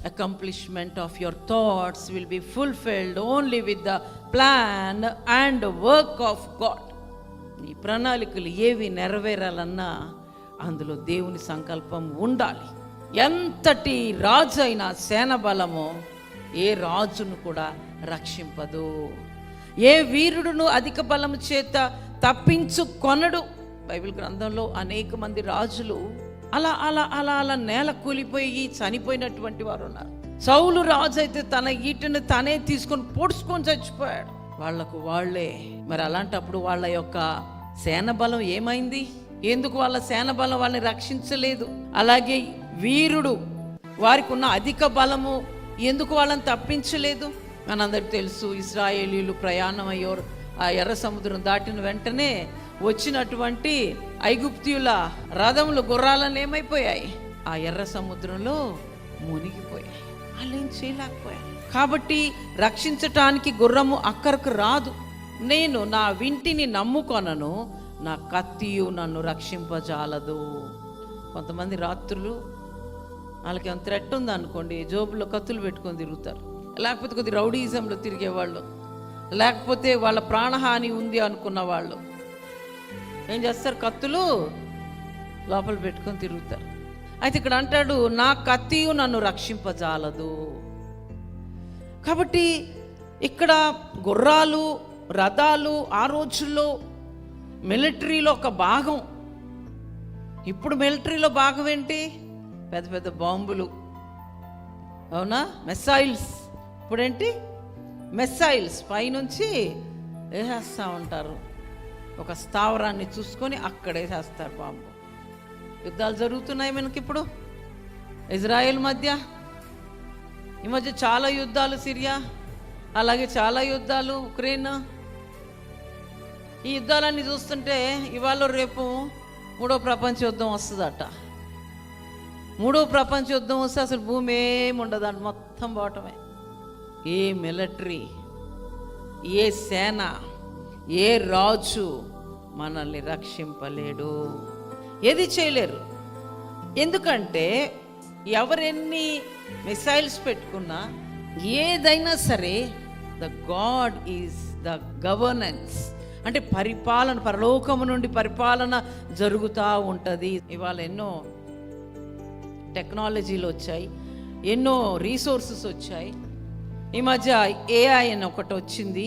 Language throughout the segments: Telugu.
accomplishment of your thoughts will be fulfilled only with the plan and work of God. నీ ప్రణాళికలు ఏవి నెరవేరాలన్నా అందులో దేవుని సంకల్పం ఉండాలి. ఎంతటి రాజు అయినా సేన బలమో ఏ రాజును కూడా రక్షింపదు. ఏ వీరుడును అధిక బలము చేత తప్పించుకొనడు. బైబిల్ గ్రంథంలో అనేక మంది రాజులు అలా అలా అలా అలా నేల కూలిపోయి చనిపోయినటువంటి వారు ఉన్నారు. సౌలు రాజు అయితే తన ఈటను తనే తీసుకొని పొడుచుకొని చచ్చిపోయాడు. వాళ్లకు వాళ్లే. మరి అలాంటప్పుడు వాళ్ళ యొక్క సేన బలం ఏమైంది? ఎందుకు వాళ్ళ సేన బలం వాళ్ళని రక్షించలేదు? అలాగే వీరుడు వారికి ఉన్న అధిక బలము ఎందుకు వాళ్ళని తప్పించలేదు? మనందరికి తెలుసు, ఇశ్రాయేలీలు ప్రయాణం అయ్యారు. ఆ ఎర్ర సముద్రం దాటిన వెంటనే వచ్చినటువంటి ఐగుప్తీయుల రథములు గుర్రాలను ఏమైపోయాయి? ఆ ఎర్ర సముద్రంలో మునిగిపోయాయి. వాళ్ళు ఏం చేయలేకపోయారు. కాబట్టి రక్షించటానికి గుర్రము అక్కరకు రాదు. నేను నా వింటిని నమ్ముకొనను, నా కత్తియు నన్ను రక్షింపజాలదు. కొంతమంది రాత్రులు వాళ్ళకి ఎంత థ్రెట్ ఉంది అనుకోండి, జోబులో కత్తులు పెట్టుకొని తిరుగుతారు. లేకపోతే కొద్ది రౌడీజంలో తిరిగేవాళ్ళు, లేకపోతే వాళ్ళ ప్రాణహాని ఉంది అనుకున్న వాళ్ళు ఏం చేస్తారు? కత్తులు లోపల పెట్టుకొని తిరుగుతారు. అయితే ఇక్కడ అంటాడు, నా కత్తియు నన్ను రక్షింపజాలదు. కాబట్టి ఇక్కడ గుర్రాలు, రథాలు ఆ రోజుల్లో మిలిటరీలో ఒక భాగం. ఇప్పుడు మిలిటరీలో భాగం ఏంటి? పెద్ద పెద్ద బాంబులు, అవునా, మిసైల్స్. ఇప్పుడేంటి? మిసైల్స్ పైనుంచి వేసేస్తూ ఉంటారు. ఒక స్థావరాన్ని చూసుకొని అక్కడ వేసేస్తారు బాంబు. యుద్ధాలు జరుగుతున్నాయి మనకి ఇప్పుడు ఇజ్రాయెల్ మధ్య. ఈ మధ్య చాలా యుద్ధాలు, సిరియా, అలాగే చాలా యుద్ధాలు, ఉక్రెయిన్. ఈ యుద్ధాలన్నీ చూస్తుంటే ఇవాళ రేపు మూడో ప్రపంచ యుద్ధం వస్తుందట. మూడో ప్రపంచ యుద్ధం వస్తే అసలు భూమి ఏమి ఉండదండి, మొత్తం పోవటమే. ఏ మిలిటరీ, ఏ సేన, ఏ రాజు మనల్ని రక్షింపలేడు, ఏది చేయలేరు. ఎందుకంటే ఎవరెన్ని మిసైల్స్ పెట్టుకున్నా, ఏదైనా సరే, the God is the governance. అంటే పరిపాలన, పరలోకము నుండి పరిపాలన జరుగుతూ ఉంటుంది. ఇవాళ ఎన్నో టెక్నాలజీలు వచ్చాయి, ఎన్నో రీసోర్సెస్ వచ్చాయి. ఈ మధ్య ఏఐ అని ఒకటి వచ్చింది.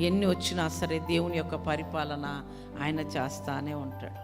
ఎన్ని వచ్చినా సరే దేవుని యొక్క పరిపాలన ఆయన చేస్తానే ఉంటాడు.